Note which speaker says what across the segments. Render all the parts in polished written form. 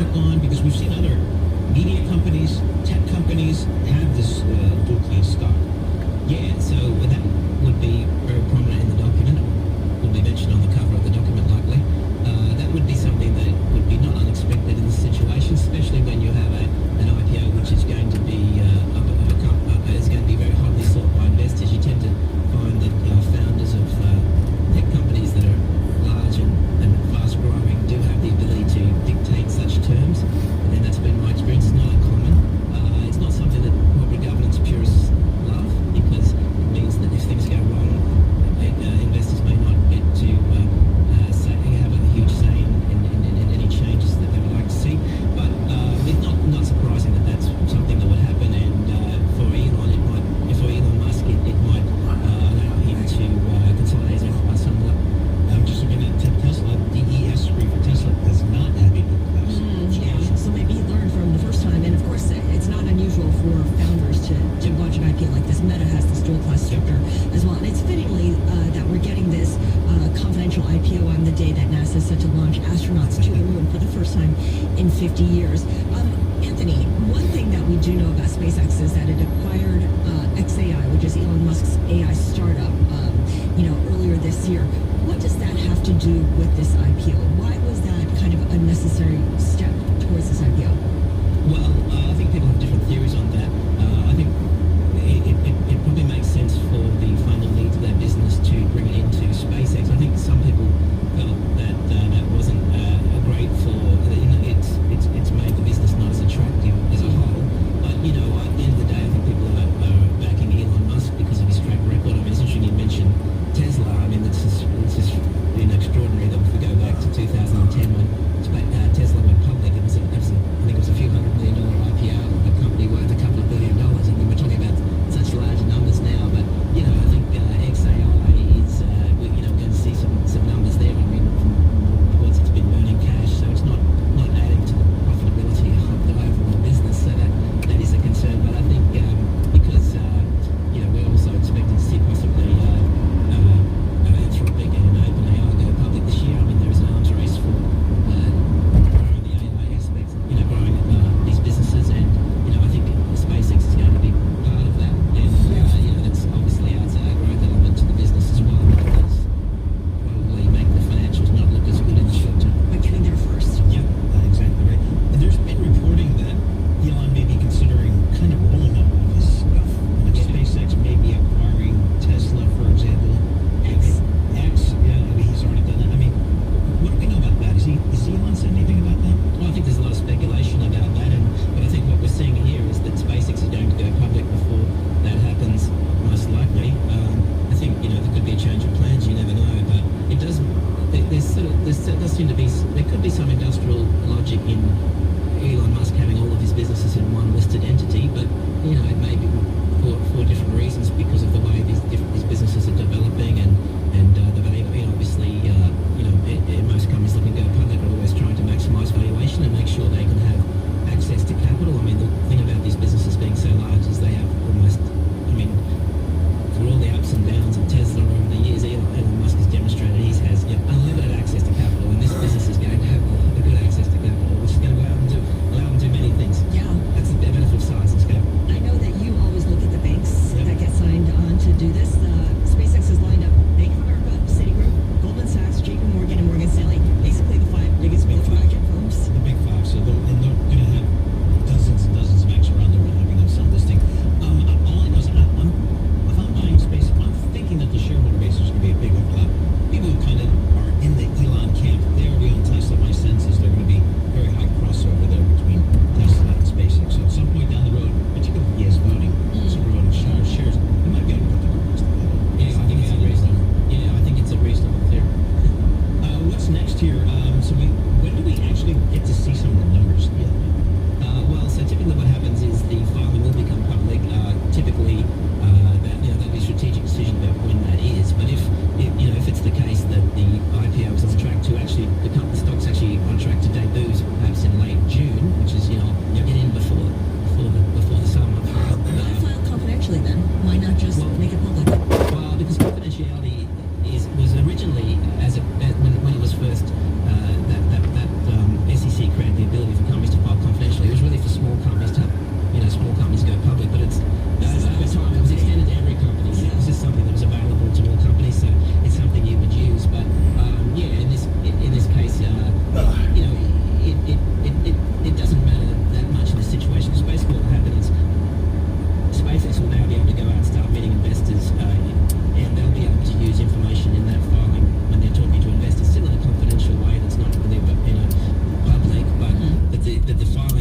Speaker 1: back on, because we've seen other media companies, tech companies have this dual class stock. Yeah, so that would be very prominent in the document. It would be mentioned on the cover of the document likely. That would be something that would be not unexpected in this situation, especially when you have an IPO which is going to be is going to be very hotly sought by investors. You tend to find that founders of tech companies that are large and fast growing do have the ability to dictate such terms, and that's been my experience. It's not uncommon. It's not something that corporate governance purists love, because it means that if things go wrong, investors may not get to have a huge say in any changes that they would like to see. But it's not surprising that that's something that would happen, and for Elon Musk, it might allow him to consolidate somewhat. Just looking at Tesla, DES screen for Tesla does not have a dual class.
Speaker 2: Yeah, so maybe he learned from the first time, and of course it's not unusual for founders to launch an IPO like this. Meta has this dual class structure as well, and it's fittingly that we're getting this confidential IPO on the day that NASA is set to launch astronauts to the moon for the first time in 50 years. Anthony, one thing that we do know about SpaceX is that it acquired XAI, which is Elon Musk's AI startup, earlier this year. What does that have to do with this IPO? Why was that kind of a necessary step towards this IPO?
Speaker 1: Well, I think people have different theories on that. I think it probably makes sense for the fundamental needs of their business to bring it into SpaceX. I think some people felt that that wasn't great for it's made the business not as attractive as a whole. But at the end of the day, I think people are backing Elon Musk because of his track record. I mean, it's interesting you mentioned Tesla. I mean, it's just been extraordinary that if we go back to 2010 when Tesla went public, it was a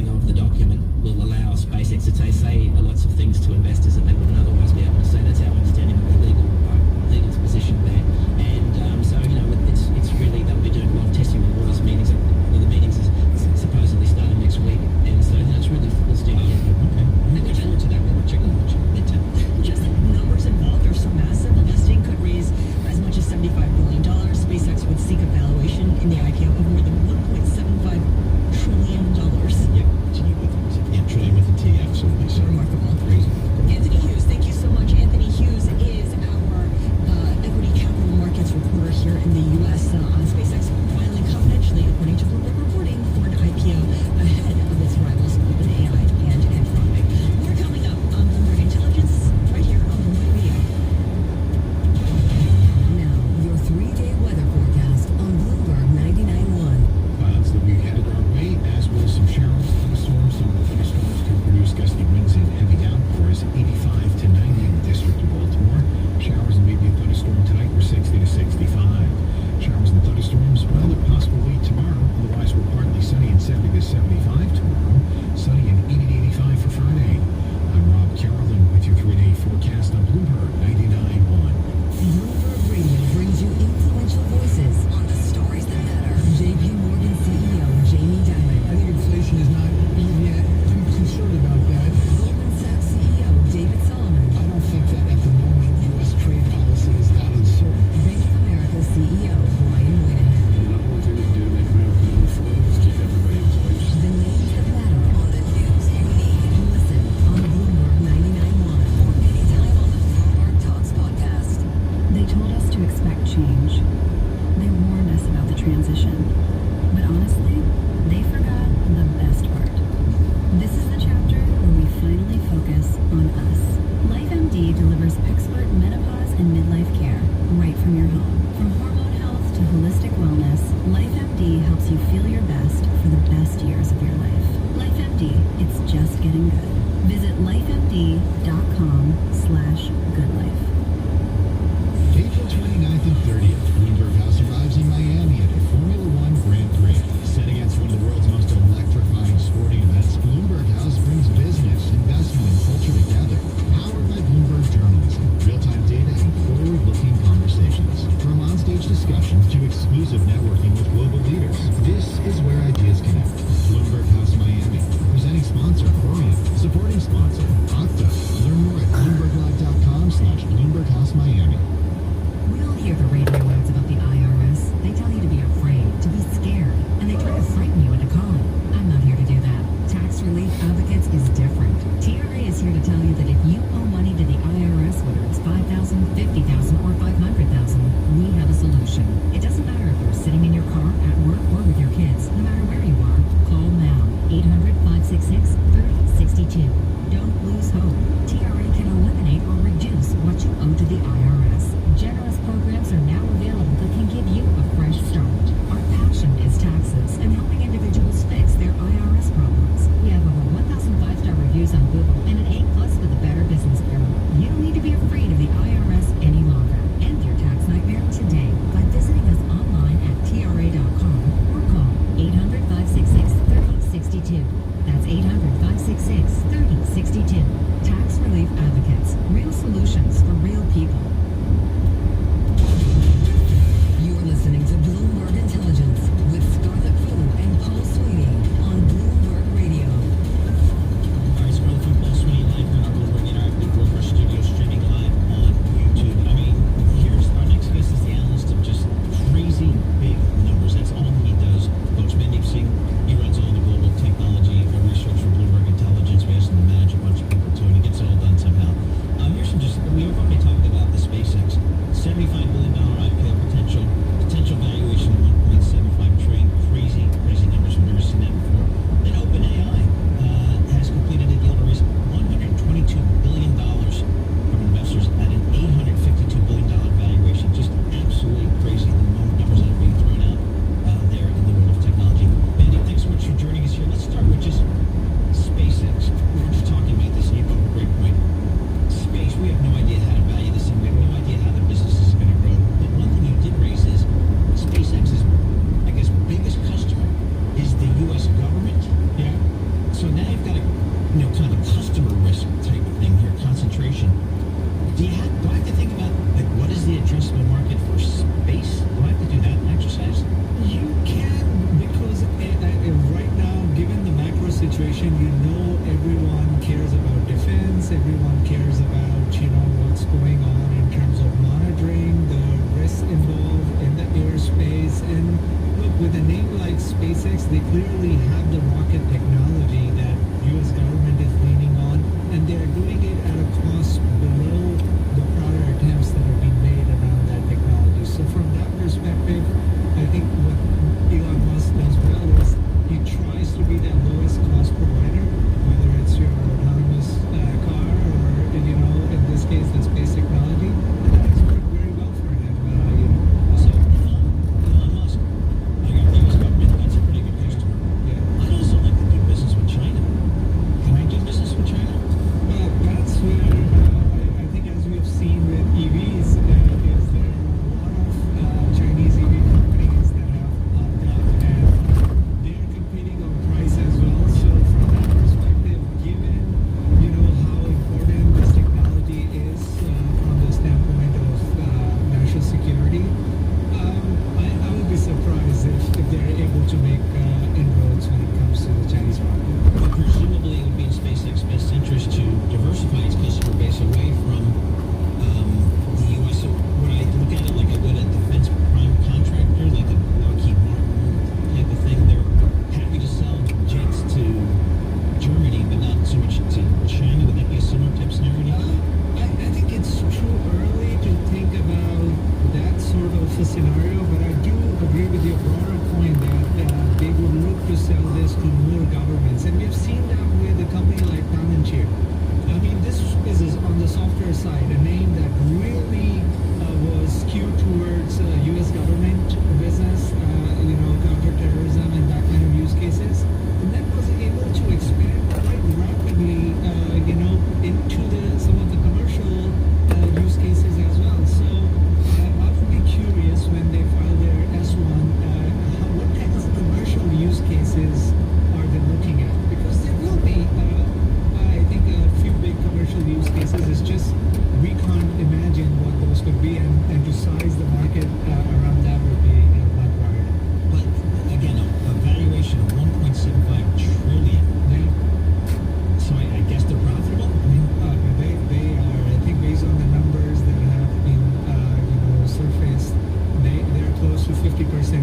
Speaker 1: unveiling of the document will allow SpaceX to say lots of things to investors that they wouldn't otherwise be able to say. That's our understanding of the legal position there. And so, it's really, they'll be doing a lot of testing with all these meetings. Well, the meetings is supposedly starting next week. And so, it's really full steam ahead.
Speaker 3: Okay. I'm looking forward to that. We're checking it out.
Speaker 2: Just the numbers involved are so massive. The listing could raise as much as $75 billion. SpaceX would seek a valuation in the IPO of more than $1.75 trillion.
Speaker 3: Yep. Yeah, trillion with a T, absolutely. So
Speaker 2: Remarkable.
Speaker 3: crazy.
Speaker 2: Anthony Hughes, thank you so much. Anthony Hughes is our equity capital markets reporter here in the U.S. On SpaceX filing confidentially, according to Bloomberg reporting, for an IPO ahead of its rivals OpenAI and Anthropic. More coming up on Bloomberg Intelligence right here on Bloomberg Radio.
Speaker 4: Now, your 3-day weather forecast on Bloomberg 99.1.
Speaker 3: Clouds that we headed our way, as will some showers, thunderstorms. Some of the thunderstorms can produce gusty winds and heavy downpours, 85 to 90 in the District of Baltimore. Showers and maybe a thunderstorm tonight were 60 to 65. Showers and thunderstorms, well, they're possible late tomorrow. Otherwise, we're partly sunny and 70 to 75 tomorrow. Sunny and 80 to 85 for Friday. I'm Rob Carrollin with your 3-day forecast on Bloomberg 99.1.
Speaker 4: Bloomberg Radio brings you influential voices on the stories that matter. JP Morgan CEO Jamie Dimon.
Speaker 5: I think inflation is not even yet. I'm concerned about that.
Speaker 4: Goldman Sachs CEO David Solomon.
Speaker 5: I don't think that at the moment U.S. trade policy is that uncertain.
Speaker 4: Bank of America CEO Brian Moynihan.
Speaker 6: The number one thing we can do to make America move forward is keep everybody in place.
Speaker 4: The names that matter on the news you need. Listen on Bloomberg 99.1 or anytime on the Bloomberg Talks podcast.
Speaker 7: They told us to expect change. They warned us about the transition. But honestly, they forgot the best part. This is the chapter where we finally focus on us. LifeMD delivers expert menopause and midlife care right from your home. From hormone health to holistic wellness, LifeMD helps you feel your best for the best years of your life. LifeMD, it's just getting good. Visit lifemd.com/goodlife.
Speaker 5: April 29th and 30th, Bloomberg House arrives in Miami at a Formula One Grand Prix. Set against one of the world's most electrifying sporting events, Bloomberg House brings business, investment, and culture together. Powered by Bloomberg Journalism, real-time data, and forward-looking conversations. From onstage discussions to exclusive networking with global leaders, this is where ideas connect. Bloomberg House Miami. Presenting sponsor, Orient. Supporting sponsor, Okta. Learn more at BloombergLive.com/Bloomberg House Miami.
Speaker 4: We all hear the radio ads about the IRS. They tell you to be afraid, to be scared, and they try to frighten you into calling. I'm not here to do that. Tax Relief Advocates is different. TRA is here to tell you that if you owe money to the IRS, whether it's $5,000, $50,000, or $500,000, we have a solution. It doesn't matter if you're sitting in your car, at work, or with your kids. No matter where you are, call now. 800-566-3062. Don't lose hope. TRA can eliminate or reduce what you owe to the IRS. Generous programs are now available that can give you a fresh start. Our passion is taxes and helping individuals fix their IRS problems. We have over 1,000 5-star reviews on Google and an A+ with the Better Business Bureau. You don't need to be afraid of the IRS any longer. End your tax nightmare today by visiting us online at TRA.com or call 800-566-3062. That's 800-566-3062. Tax Relief Advocates. Real solutions for real people. You're listening to Bloomberg Intelligence with Scarlett Fu and Paul Sweeney on Bloomberg Radio.
Speaker 1: All right, so from Paul Sweeney live here on our Bloomberg Interactive Bloomberg Studio, streaming live on YouTube. I mean, here's our next guest is the analyst of just crazy big numbers. That's all he does. Coach Ben Singh, he runs all the global technology research for Bloomberg Intelligence. We asked him to manage a bunch of people too, and he gets it all done somehow. Here's some just, we've already talked about the space kind of customer risk type of thing here, concentration. Do I have to think about, like, what is the addressable market for space? Do I have to do that exercise?
Speaker 8: You can, because right now, given the macro situation, everyone cares about defense, everyone cares about, what's going on in terms of monitoring the risks involved in the airspace. And look, with a name like SpaceX, they clearly have the rocket technology that U.S. government is leaning on, and they're doing it at a cost below the prior attempts that have been made around that technology. So from that perspective, I think what Elon Musk does well is he tries to be that lowest cost provider, whether it's your autonomous car or, in this case, the space technology. And that has worked very well for him,
Speaker 1: So, Elon Musk, I got the U.S. government, that's a pretty good customer.
Speaker 8: Yeah.
Speaker 1: I'd also like to do business with China. Can I do business with China?
Speaker 8: Well, that's where I think, as we have seen with EVs, is there are a lot of Chinese EV companies that have opted out, and they're competing on price as well. So from that perspective, given how important this technology is from the standpoint of national security, I would be surprised if they're able to make inroads when it comes to the Chinese market.
Speaker 1: But presumably it would be in SpaceX's best interest to diversify its customer base away from the U.S. So would I look at it like I would a defense prime contractor, like a Lockheed Martin type of thing? They're happy to sell jets to Germany, but not so much to China. Would that be a similar type scenario?
Speaker 8: I think it's too early to think about that sort of a scenario, but I do agree with your broader point that they would look to sell this to more governments. And we've seen that with a company like Palantir. I mean, this is on the software side, a name that really was skewed towards U.S. government business, counterterrorism and that kind of use cases. And that was able to expand quite rapidly, into some of the commercial use cases as well. So I would be curious when they file their S1, what kind of commercial use cases are they looking at? Because there will be, I think, a few big commercial use cases. It's just we can't imagine what those could be, and to size the market around that would be my priority.
Speaker 1: But again, a valuation of 1.75 trillion.
Speaker 8: Yeah.
Speaker 1: So I guess they're profitable? I mean,
Speaker 8: They are, I think, based on the numbers that have been, surfaced, they're close to 50%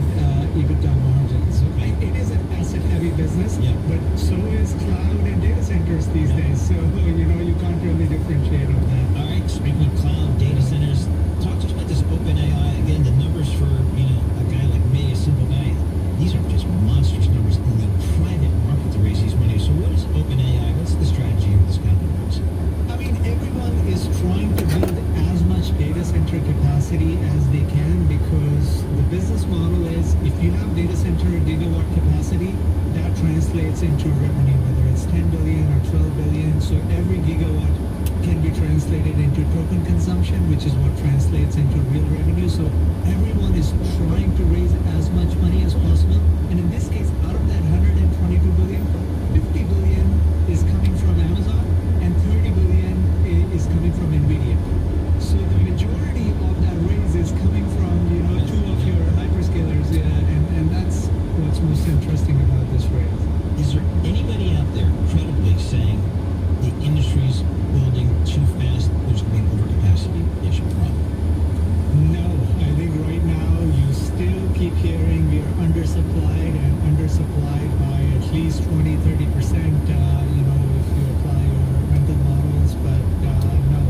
Speaker 8: EBITDA margins. So it is an asset-heavy business,
Speaker 1: Yeah.
Speaker 8: but so is cloud and data centers these days. So, you can't really differentiate on that.
Speaker 1: all right, speaking of cloud, data centers, talk to us about this OpenAI. Again, the numbers for, a guy like me, a simple guy, these are just monstrous numbers in the private market to raise these money. So what is OpenAI? What's the strategy of this capital raise?
Speaker 8: I mean, everyone is trying to build as much data center capacity as they can, because the business model is, if you have data center gigawatt capacity, that translates into revenue, whether it's 10 billion or 12 billion. So every gigawatt can be translated into token consumption, which is what translates into real revenue. So everyone is trying to raise as much money as possible. And in this case, out of that 122 billion, 50 billion is coming from Amazon and 30 billion is coming from NVIDIA. So the majority of that raise is coming from, two of your hyperscalers, and that's what's most interesting about this raise.
Speaker 1: Is there anybody out there credibly saying the industry's building too fast, there's going to be an overcapacity issue problem?
Speaker 8: No, I think right now you still keep hearing we are undersupplied by at least 20-30%, if you apply your rental models, but no,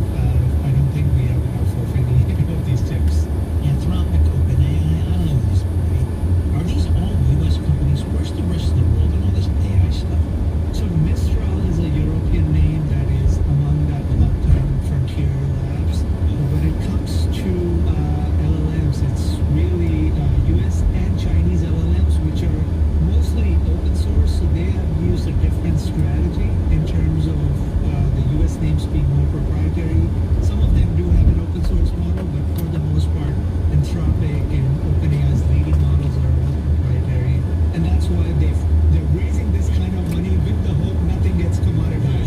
Speaker 8: I don't think we have enough of any of these chips.
Speaker 1: Anthropic, OpenAI, I don't know this. Are these all U.S. companies? Where's the rest of the world in all this AI stuff?
Speaker 8: So Mistral is a European name that is among that top 10 frontier labs. But when it comes to LLMs, it's really US and Chinese LLMs, which are mostly open source. So they have used a different strategy in terms of the US names being more proprietary. Some of them do have an open source model, but for the most part, Anthropic and OpenAI's leading models are all proprietary. And that's why they're raising this kind of money with the hope nothing gets commoditized.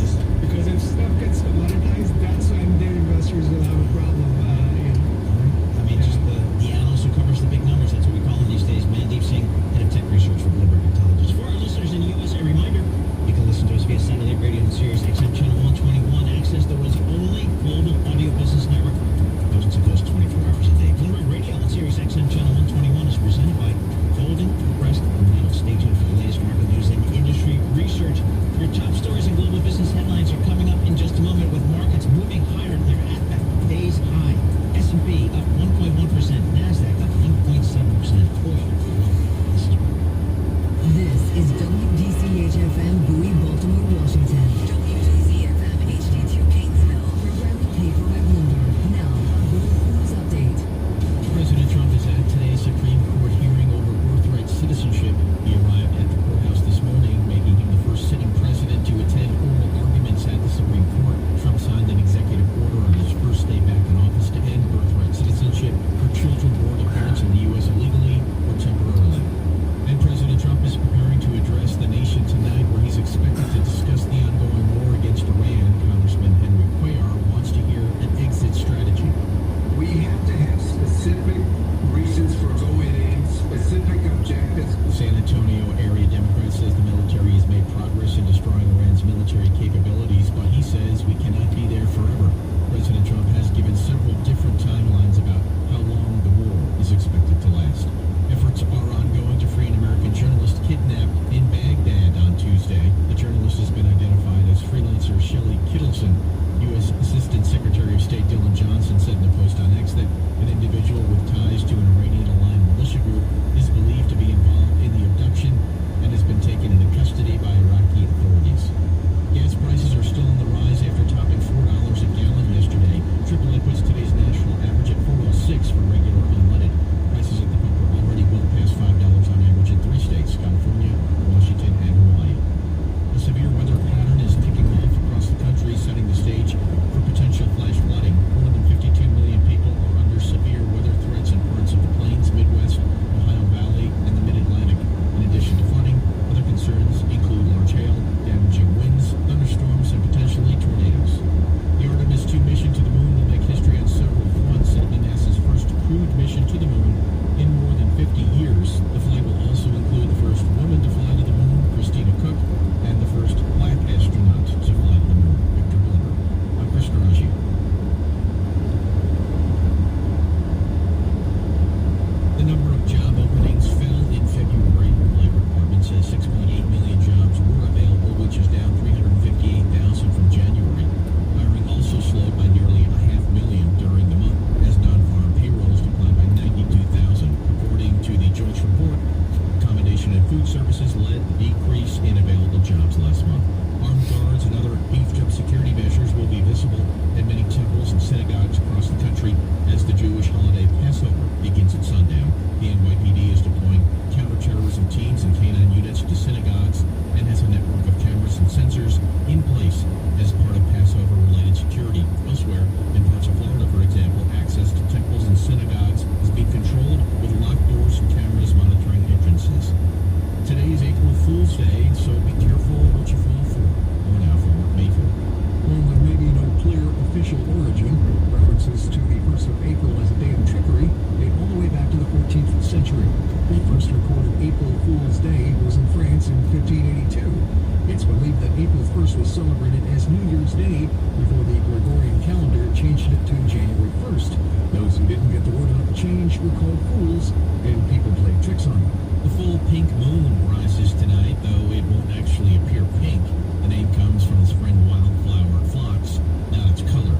Speaker 3: Christmas was celebrated as New Year's Day before the Gregorian calendar changed it to January 1st. Those who didn't get the word about the change were called fools, and people played tricks on them.
Speaker 1: The full pink moon rises tonight, though it won't actually appear pink. The name comes from the spring wildflower phlox, not its color.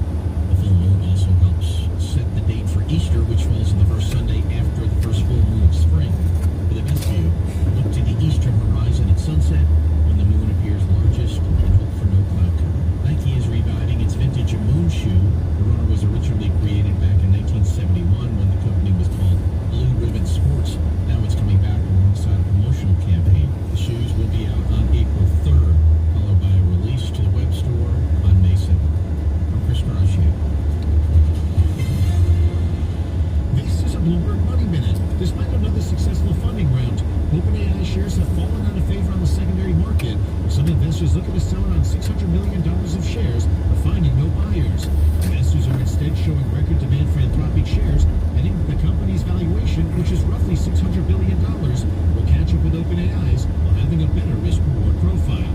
Speaker 1: The full moon also helps set the date for Easter, which falls on the first Sunday after the first full moon of spring. For the best view, look to the eastern horizon at sunset when the moon appears largest and hope for no cloud cover. Nike is reviving its vintage moon shoe. The runner was originally created back in 1971 when the company was called Blue Ribbon Sports. Now it's coming back alongside a promotional campaign. The shoes will be out on April 3rd, followed by a release to the web store on May 7th. I'm Chris Garcia.
Speaker 3: This is a Bloomberg Money Minute. Despite another successful funding round, OpenAI shares have fallen out of favor on the secondary market, with some investors looking to sell around $600 million of shares, but finding no buyers. Investors are instead showing record demand for Anthropic shares, adding that the company's valuation, which is roughly $600 billion, will catch up with OpenAI's while having a better risk-reward profile.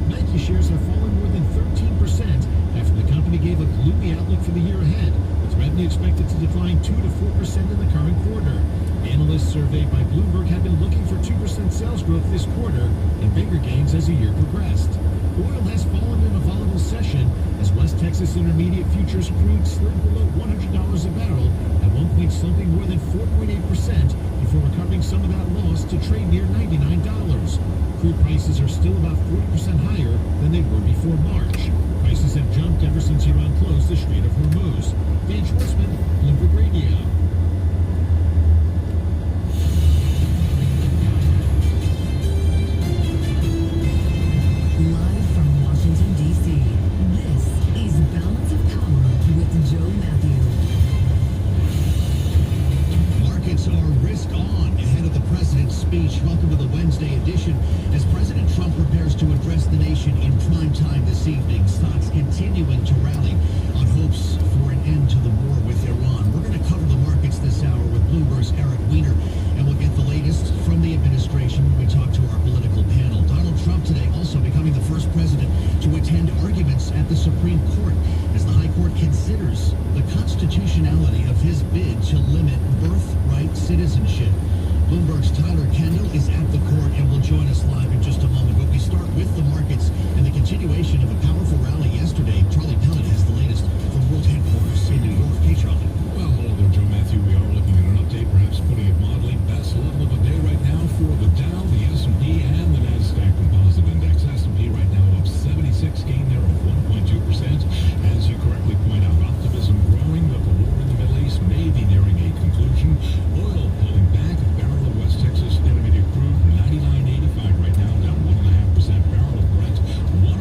Speaker 3: Nike shares have fallen more than 13% after the company gave a gloomy outlook for the year ahead, with revenue expected to decline 2 to 4% in the current quarter. Analysts surveyed by Bloomberg have been looking for 2% sales growth this quarter and bigger gains as the year progressed. Oil has fallen in a volatile session as West Texas Intermediate futures crude slid below $100 a barrel, at one point slumping more than 4.8% before recovering some of that loss to trade near $99. Crude prices are still about 40% higher than they were before March. Prices have jumped ever since Iran closed the Strait of Hormuz. Dan Schwartzman, Bloomberg Radio.
Speaker 4: Live from Washington, D.C., this is Balance of Power with Joe Matthew.
Speaker 5: Markets are risk on ahead of the president's speech. Welcome to the Wednesday edition. As President Trump prepares to address the nation in prime time this evening, stocks continuing to rally on hopes for an end to the war with Iran. We're going to cover the markets this hour with Bloomberg's Eric Weiner, and we'll get the latest from the administration when we talk to our political panel. Donald Trump today also becoming the first president to attend arguments at the Supreme Court as the High Court considers the constitutionality of his bid to limit birthright citizenship. Bloomberg's Tyler Kendall is at the court and will join us live in just a moment. But we start with the markets and the continuation of a powerful rally yesterday. Charlie Pellet has the latest from World Headquarters in New York. Hey, Charlie.
Speaker 3: Well, hello there, Joe Matthew. We are looking at an update, perhaps putting it mildly. Best level of the day right now for the Dow, the S&P, and the NASDAQ Composite Index. S&P right now up 76, gain there of 1.2%. As you correctly point out, optimism growing that the war in the Middle East may be nearing a conclusion. Oil pulling back. A barrel of West Texas Intermediate crude, $99.85 right now, down 1.5%. Barrel of Brent, $1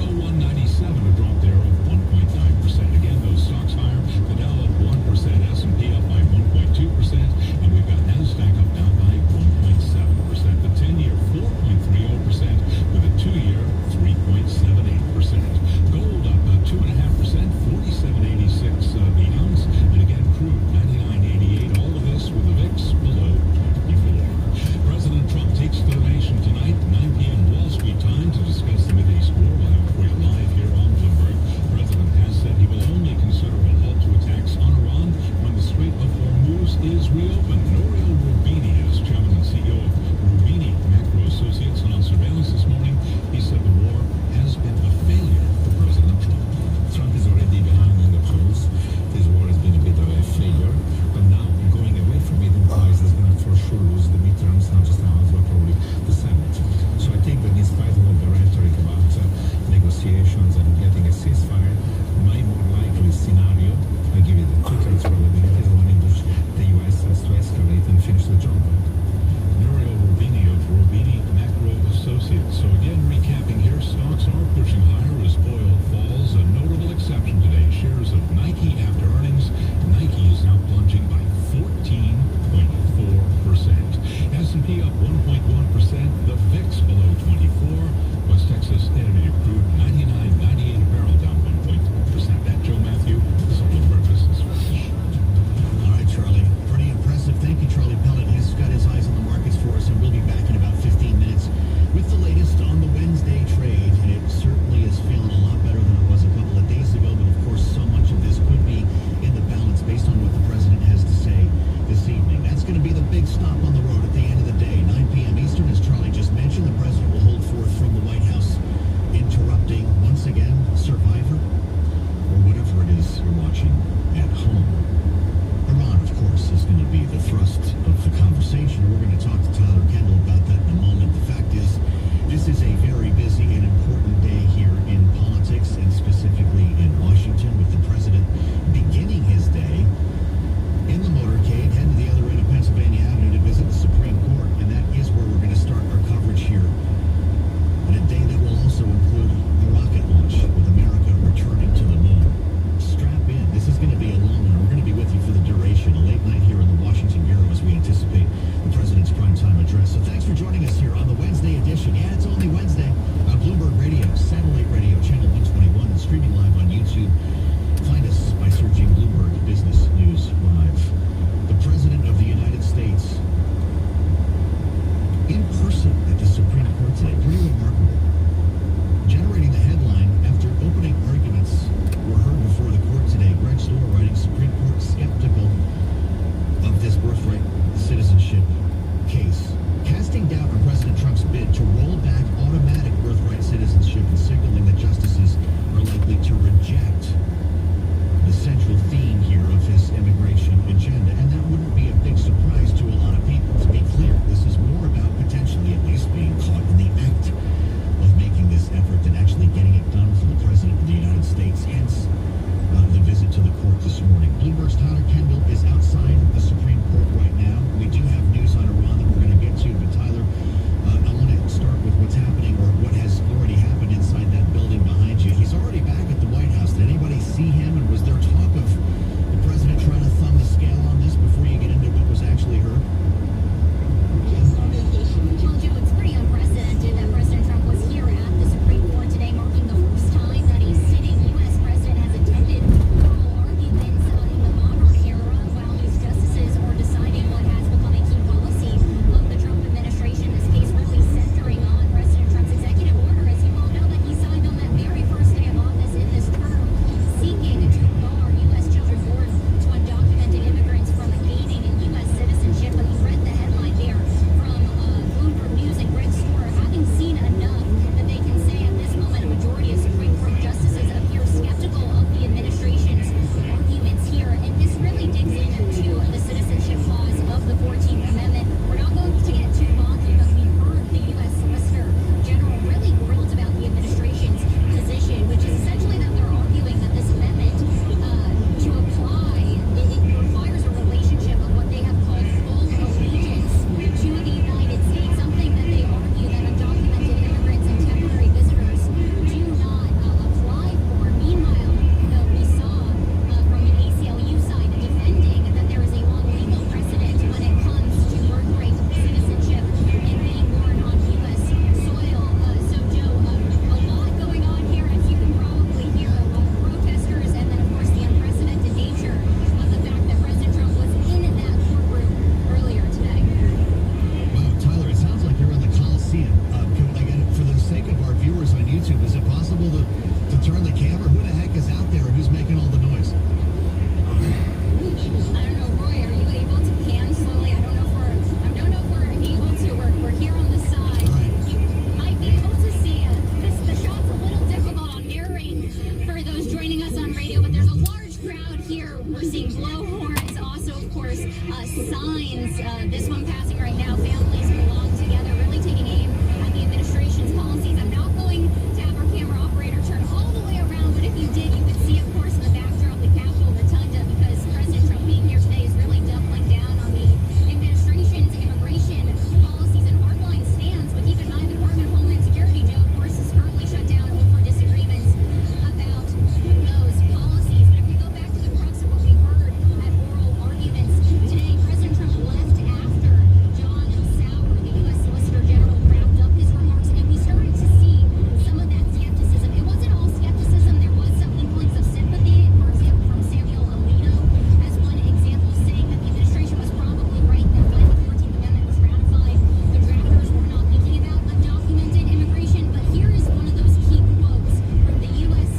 Speaker 9: We're seeing blowhorns, also, of course, signs. This one passing right now, families belong together, really taking aim at the administration's policies. I'm not going to have our camera operator turn all the way around, but if you did, you could see, of course, in the backdrop, the Capitol Rotunda, because President Trump being here today is really doubling down on the administration's immigration policies and hardline stance. But keep in mind, the Department of Homeland Security, Joe, of course, is currently shut down over disagreements about those policies. But if we go back to the crux of what we heard at oral arguments today, President Trump left after John Sauer, the U.S. Solicitor General, wrapped up his remarks, and we started to see some of that skepticism. It wasn't all skepticism. There was some inklings of sympathy, for example, from Samuel Alito, as one example, saying that the administration was probably right that when the 14th Amendment was ratified, the drafters were not thinking about undocumented immigration. But here is one of those key quotes from the U.S.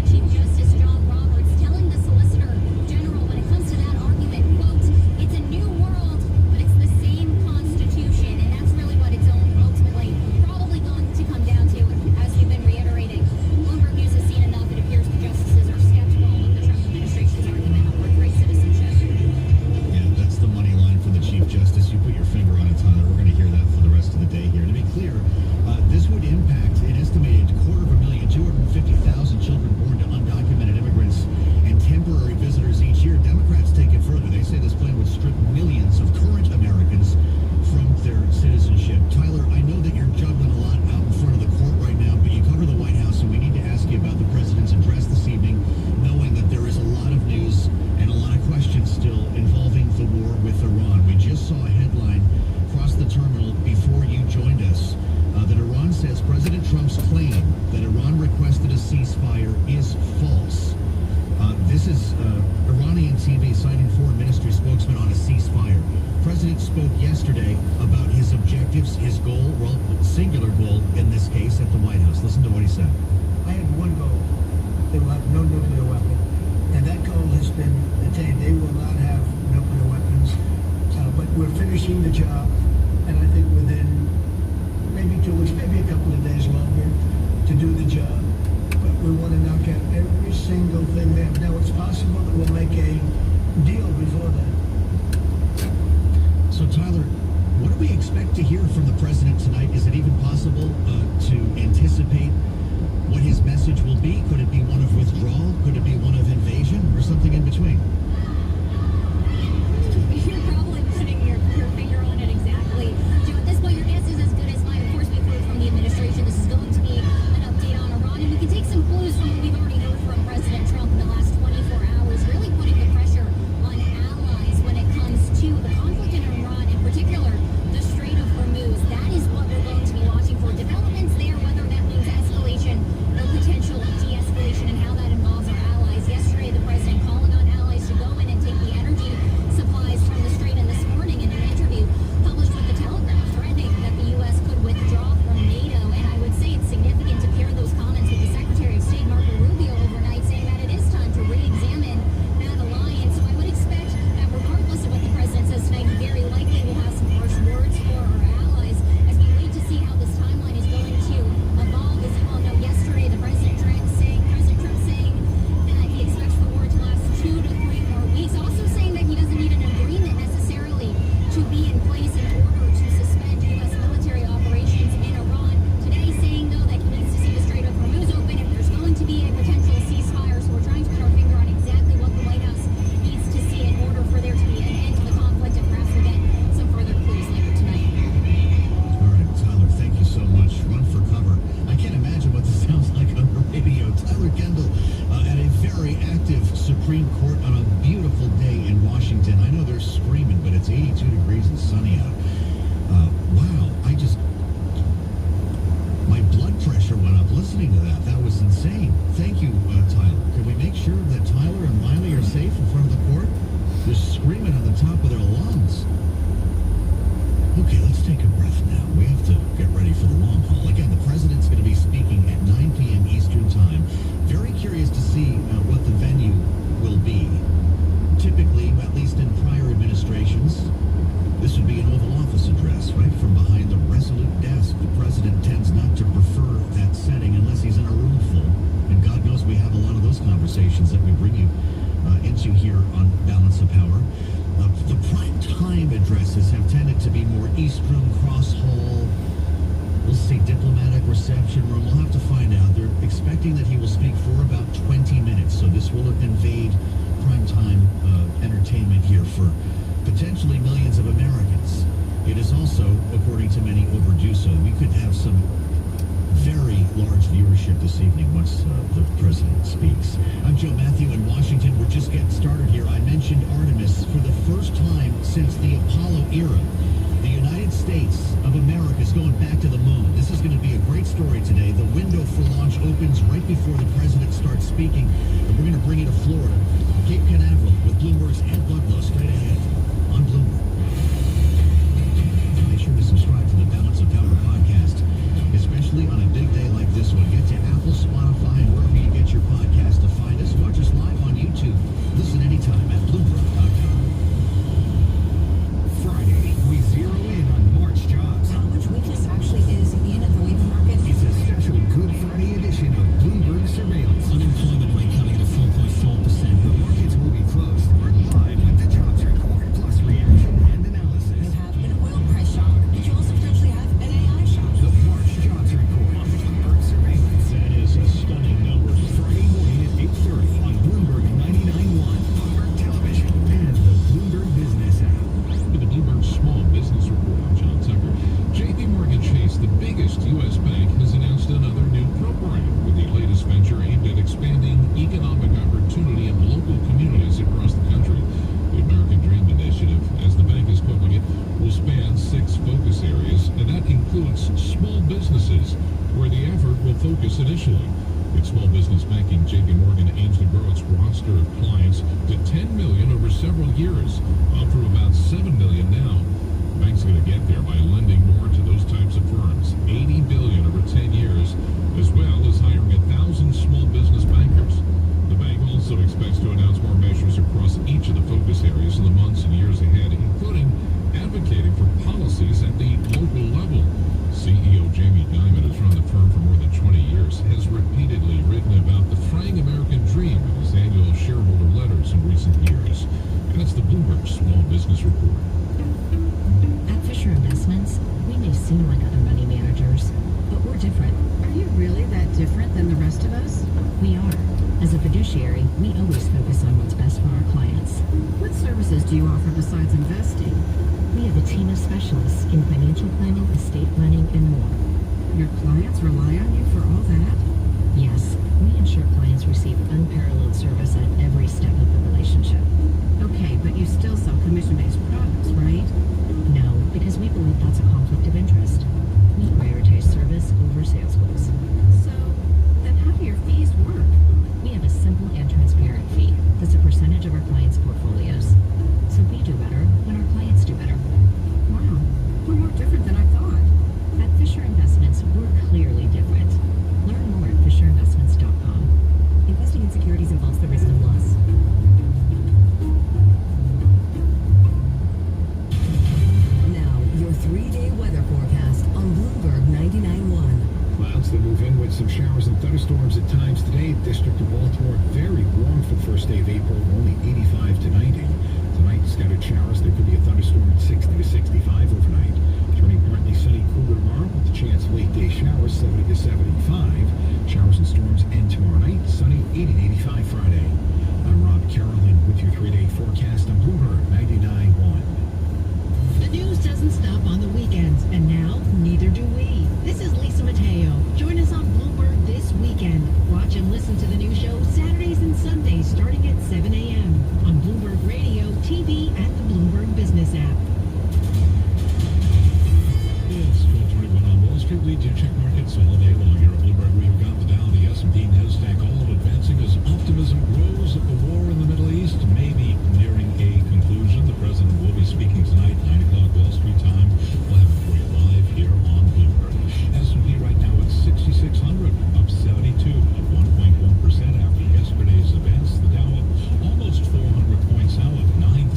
Speaker 9: Chief Justice John Roberts, telling the Solicitor General when it comes to that argument, quote, "It's a new world, but it's the same Constitution." And that's really what it's ultimately probably going to come down to, as we've been reiterating. Bloomberg News has seen enough. It appears the justices are skeptical of the Trump administration's argument on birthright citizenship.
Speaker 5: Yeah, that's the money line for the Chief Justice. You put your finger on it, Tyler. We're going to hear that for the rest of the day here. To be clear, this would impact an estimated 250,000 children born to undocumented immigrants and temporary visitors each year. Democrats take it further. They say this plan would strip millions of current Americans from their citizenship. Tyler, I know that you're juggling a lot out in front of the court right now, but you cover the White House, and we need to ask you about the president's address this evening, knowing that there is a lot of news and a lot of questions still involving the war with Iran. We just saw a headline across the terminal before you joined us that Iran says President Trump's claim that Iran requested a ceasefire is false. This is Iranian TV citing foreign ministry spokesman on a ceasefire. President spoke yesterday about his objectives, his goal, well, singular goal in this case at the White House. Listen to what he said.
Speaker 10: I have one goal. They will have no nuclear weapon. And that goal has been attained. They will not have nuclear weapons. But we're finishing the job. And I think within maybe 2 weeks, maybe a couple of days longer to do the job. But we want to knock out every single thing there. Now, it's possible that we'll make a deal before that.
Speaker 5: So, Tyler, what do we expect to hear from the president tonight? Is it even possible to anticipate what his message will be? Could it be one of withdrawal? Could it be one of invasion, or something in between?
Speaker 9: You're probably putting your finger on it exactly. Joe, at this point, your guess is as good as mine. Of course, we've heard from the administration. This is going to be an update on Iran, and we can take some clues from what we've already heard from President Trump in the last 24 hours, really putting the pressure on allies when it comes to the conflict in Iran, in particular, the Strait of Hormuz. That is what we're going to be watching for. Developments there, whether that means escalation or potential de-escalation, and how that involves our allies. Yesterday, the president calling on allies to go in and take the energy supplies from the Strait, and this morning in an interview published with the Telegraph, threatening that the U.S. could withdraw from NATO. And I would say it's significant to pair those comments with the Secretary of State, Marco Rubio, overnight, saying that it is time to re-examine that alliance. So I would expect that regardless of what the president says tonight, he very likely will have some harsh words for our allies as we wait to see how this timeline is going to evolve. As you all know, yesterday the President Trump saying that he expects the war to last 2 to 3 more weeks, also saying that he doesn't need an agreement necessarily to be in place in order to suspend U.S. military operations in Iran. Today saying, though, that he needs to see the Strait of Hormuz open if there's going to be a potential ceasefire. So we're trying to put our finger on exactly what the White House needs to see in order for there to be an end to the conflict, and perhaps we'll get some further clues later tonight.
Speaker 5: All right, Tyler, thank you so much. Run for cover. I can't imagine what this sounds like on the radio. Tyler Kendall at a very active Supreme Court on a beautiful day in Washington. I know they're screaming, but it's 82 degrees and sunny out. Wow, my blood pressure went up listening to that. That was insane. Thank you, Tyler. Can we make sure that Tyler and Wiley are safe in front of the court? They're screaming on the top of their lungs. Okay, let's take a breath now. We have to get ready for the long haul. Again, the president's going to be speaking at 9 p.m. Eastern Time. Very curious to see what the venue will be. Typically, at least in prior administrations, this would be an Oval Office address, right? From behind the resolute desk. The president tends not to prefer that setting unless he's in a room full. And God knows we have a lot of those conversations that we bring you into you here on Balance of Power. The prime time addresses have tended to be more East Room, Cross Hall. We'll see diplomatic reception room. We'll have to find out. They're expecting that he will speak for about 20 minutes. So this will invade primetime entertainment here for potentially millions of Americans. It is also, according to many, overdue. So we could have some very large viewership this evening once the president speaks. I'm Joe Matthew in Washington. We're just getting started here. I mentioned Artemis. For the first time since the Apollo era, the United States of America is going back to the moon. This is going to be a great story today. The window for launch opens right before the president starts speaking, and we're going to bring you to Florida. Cape Canaveral with Bloomberg's Ed Ludlow straight ahead on Bloomberg. Make sure to subscribe to the Balance of Power podcast, especially on a big day like this one. Get to Apple, Spotify, and wherever you get your podcast to find us. Watch us live on YouTube. Listen anytime at Bloomberg.com. Friday, we zero in on March jobs.
Speaker 2: How much weakness actually is in the labor market?
Speaker 5: It's a special Good Friday edition of Bloomberg Surveillance.
Speaker 1: Unemployment rate coming in at 4.4%.
Speaker 5: The markets will be closed. We're live with the jobs report, plus reaction and analysis.
Speaker 2: You have an oil price shock, but you also potentially have an AI shock.
Speaker 5: The March jobs report on Bloomberg Surveillance. That is a stunning number. Friday morning at 8:30 on Bloomberg 99.1, Bloomberg Television, and the Bloomberg Business app.
Speaker 11: With the Bloomberg Small Business Report, I'm John Tucker. J.P. Morgan Chase, the biggest U.S. bank, has announced another new program with the latest venture aimed at expanding economic opportunity in local communities across the country. The American Dream Initiative, as the bank is calling it, will span 6 focus areas, and that includes small businesses, where the effort will focus initially. With small business banking, J.P. Morgan aims to grow its roster of clients to 10 million over several years, up from about 7 million now. The bank's going to get there by lending more to those types of firms, 80 billion over 10 years, as well as hiring 1,000 small business bankers. The bank also expects to announce more measures across each of the focus areas in the months and years ahead, including advocating for policies at the local level. CEO Jamie Dimon has run the firm for more than 20 years, has repeatedly written about the fraying American dream in his annual shareholder letters in recent years. And it's the Bloomberg Small Business Report.
Speaker 4: At Fisher Investments, we may seem like other money managers, but we're different.
Speaker 12: Are you really that different than the rest of us?
Speaker 4: We are. As a fiduciary, we always focus on what's best for our clients.
Speaker 12: What services do you offer besides investing?
Speaker 4: We have a team of specialists in financial planning, estate planning, and more.
Speaker 12: Your clients rely on you for all that?
Speaker 4: Yes, we ensure clients receive unparalleled service at every step of the relationship.
Speaker 12: Okay, but you still sell commission-based products, right?
Speaker 4: No, because we believe that's a conflict of interest. We prioritize service over sales goals.
Speaker 12: So, then how do your fees work?
Speaker 4: We have a simple and transparent fee that's a percentage of our clients' portfolios. So we do better when our clients do better.
Speaker 12: Wow, we're more different than I thought.
Speaker 4: At Fisher Investments, we're clearly different. Learn more at FisherInvestments.com. Investing in securities involves the risk of loss.
Speaker 2: Now, your 3-day weather forecast on Bloomberg 99.1.
Speaker 3: Clouds that move in with some showers and thunderstorms at times today. District of Baltimore, very warm for the first day of April, only 85 to 90. Tonight, scattered showers. There could be a thunderstorm at 60 to 65 overnight. Turning partly sunny, cooler tomorrow with the chance of late day showers, 70 to 75. Showers and storms end tomorrow night. Sunny, 80 to 85 Friday. I'm Rob Carolyn with your 3-day forecast on Bloomberg 99.1.
Speaker 13: The news doesn't stop on the weekends, and now neither do we. This is Lisa Mateo. Join us on Bloomberg this weekend. Watch and listen to the new show Saturdays and Sundays starting at 7 a.m. on Bloomberg Radio, TV, and the Bloomberg Business app.
Speaker 3: It's 12:21 on Wall Street. We do check markets all day long here at Bloomberg. We've got the Dow, the S&P, NASDAQ, all advancing as optimism grows. The war in the Middle East may be nearing a conclusion. The president will be speaking tonight, 9 o'clock Wall Street time. We'll have it for you live here on Bloomberg. S&P right now at 6,600, up 72, up 1.1% after yesterday's events. The Dow up almost 400 points now, up 0.9%.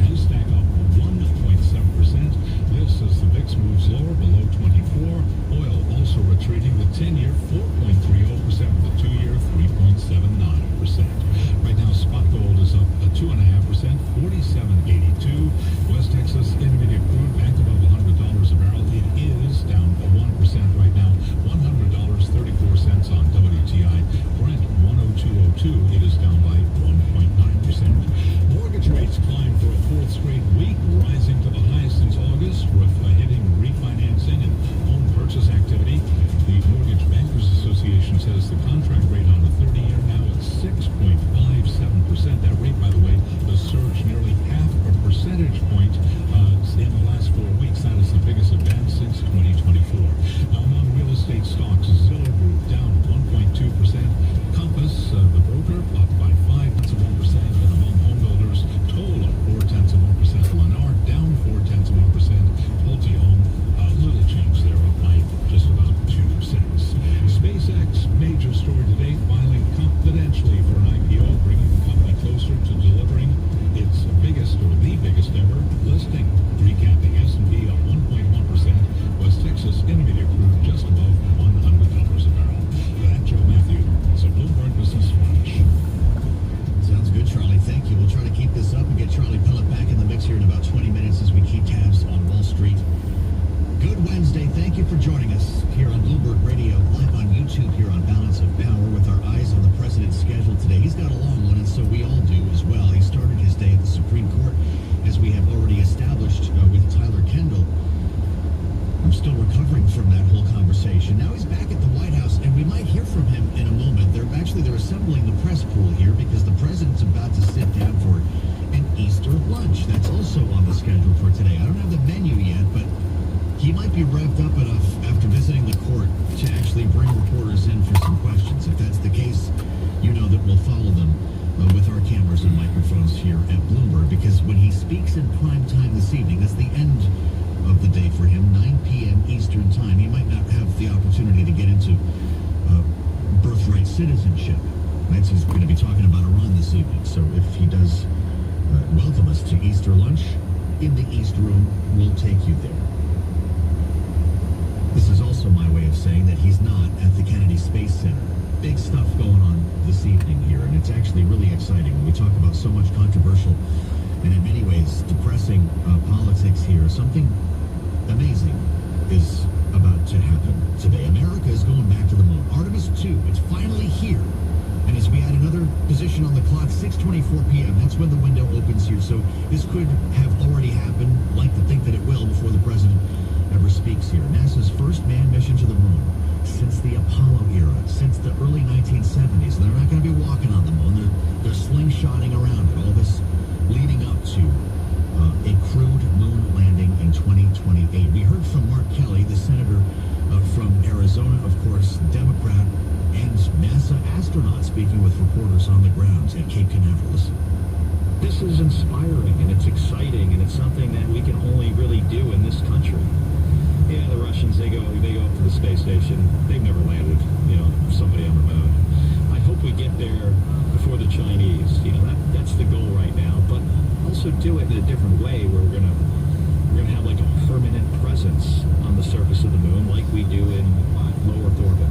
Speaker 3: NASDAQ up 1.7%. This as the VIX moves lower below 24. Oil also retreating. The 10-year 4.30%, the 2-year 3.79.
Speaker 11: The contract rate on the 30-year now at 6.57%. That rate, by the way, has surged nearly half a percentage point in the last 4 weeks. That is the biggest advance since 2024. Among real estate stocks, Zillow Group down 1.2%. Compass, the broker, up by 0.5%. And among home builders, Toll up 0.4%. Lennar down 0.4%. Pulte Home, little change there, up by just about 2%. SpaceX, major story today, filing confidentially for an IPO, bringing the company closer to delivering its biggest or the biggest ever listing. Recapping, S&P up 1.1%, West Texas Intermediate crude just above $100 a barrel. That, Joe Matthew, so Bloomberg Business Flash.
Speaker 5: Sounds good, Charlie. Thank you. We'll try to keep this up and get Charlie Pellet back in the mix here in about 20 minutes as we keep tabs on Wall Street. Good Wednesday. Thank you for joining us here on Bloomberg Radio, live on YouTube here on Balance of Power with our eyes on the president's schedule today. He's got a long one, and so we all do as well. He started his day at the Supreme Court, as we have already established with Tyler Kendall. I'm still recovering from that whole conversation. Now he's back at the White House, and we might hear from him in a moment. They're assembling the press pool here because the president's about to sit down for an Easter lunch. That's also on the schedule for today. I don't have the menu yet, but he might be revved up enough after visiting the court to actually bring reporters in for some questions. If that's the case, you know that we'll follow them with our cameras and microphones here at Bloomberg, because when he speaks in prime time this evening, that's the end of the day for him, 9 p.m. Eastern time. He might not have the opportunity to get into birthright citizenship. That's he's going to be talking about Iran this evening. So if he does welcome us to Easter lunch in the East Room, we'll take you there. This is also my way of saying that he's not at the Kennedy Space Center. Big stuff going on this evening here, and it's actually really exciting when we talk about so much controversial and in many ways depressing politics here. Something amazing is about to happen today. America is going back to the moon. Artemis 2, it's finally here. And as we add another position on the clock, 6:24 p.m., that's when the window opens here. So this could have already happened, like to think that it will, before the president ever speaks here. NASA's first manned mission to the moon since the Apollo era, since the early 1970s. They're not going to be walking on the moon. They're slingshotting around it. All this leading up to a crewed moon landing in 2028. We heard from Mark Kelly, the senator from Arizona, of course, Democrat, and NASA astronaut, speaking with reporters on the ground at Cape Canaveral. Listen.
Speaker 14: This is inspiring, and it's exciting, and it's something that we can only really do in this country. Yeah, the Russians, they go up to the space station. They've never landed, somebody on the moon. I hope we get there before the Chinese. That's the goal right now. But also do it in a different way, where we're gonna have like a permanent presence on the surface of the moon, like we do in low Earth orbit.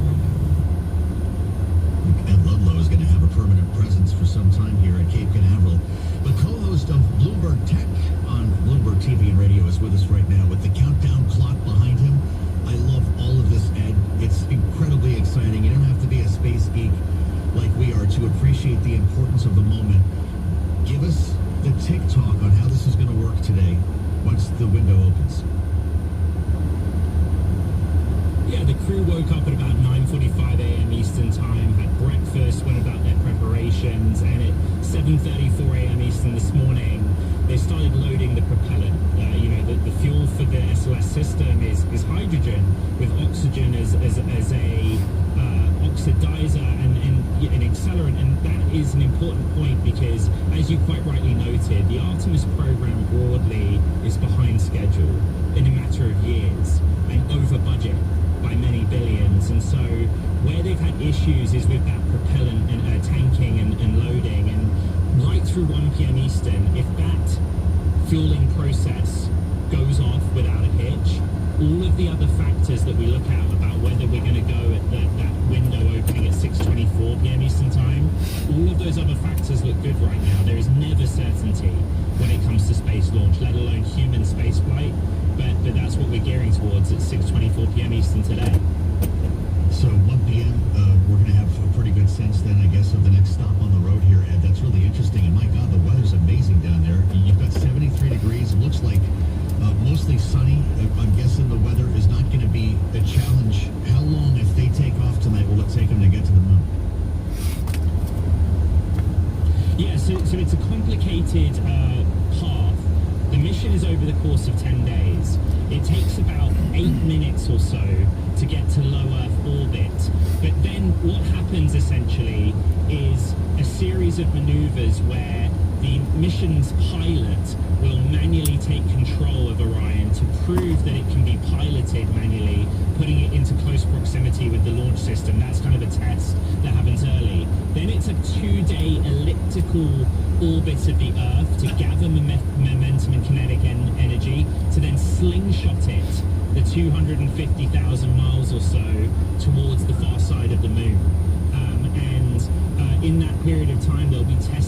Speaker 5: Ed Ludlow is going to have a permanent presence for some time here at Cape Canaveral. The co-host of Bloomberg Tech on Bloomberg TV and radio is with us right now with the countdown clock behind him. I love all of this, Ed. It's incredibly exciting. You don't have to be a space geek like we are to appreciate the importance of the moment. Give us the tick-tock on how this is going to work today once the window opens.
Speaker 1: Yeah, the crew woke up at about 9:45 a.m. Eastern time, had breakfast, went about their preparations, and at 7:34 a.m. Eastern this morning, they started loading the propellant. The fuel for the SLS system is hydrogen with oxygen as a oxidizer and an accelerant, and that is an important point because, as you quite rightly noted, the Artemis program broadly is behind schedule in a matter of years and over budget by many billions. And so where they've had issues is with that propellant and tanking and loading, and right through 1 p.m. Eastern, if that fueling process goes off without a hitch, all of the other factors that we look at about whether we're going to go at that window opening at 6:24 p.m. Eastern time, all of those other factors look good right now. There is never certainty when it comes to space launch, let alone human space flight, but that's what we're gearing towards at 6:24 p.m. Eastern today.
Speaker 5: So 1 p.m., we're going to have a pretty good sense then, I guess, of the next stop on the road here, Ed. That's really interesting, and my God, the weather's amazing down there. You've got 73 degrees. It looks like mostly sunny. I'm guessing the weather is not going to be a challenge. How long, if they take off tonight, will it take them to get to the moon?
Speaker 15: it's a complicated path. The mission is over the course of 10 days. It takes about 8 minutes or so to get to low Earth orbit. But then what happens essentially is a series of maneuvers where the mission's pilot will manually take control of Orion to prove that it can be piloted manually, putting it into close proximity with the launch system. That's kind of a test that happens early. Then it's a 2-day elliptical orbit of the Earth to gather momentum and kinetic energy, to then slingshot it the 250,000 miles or so towards the far side of the moon. In that period of time, they'll be testing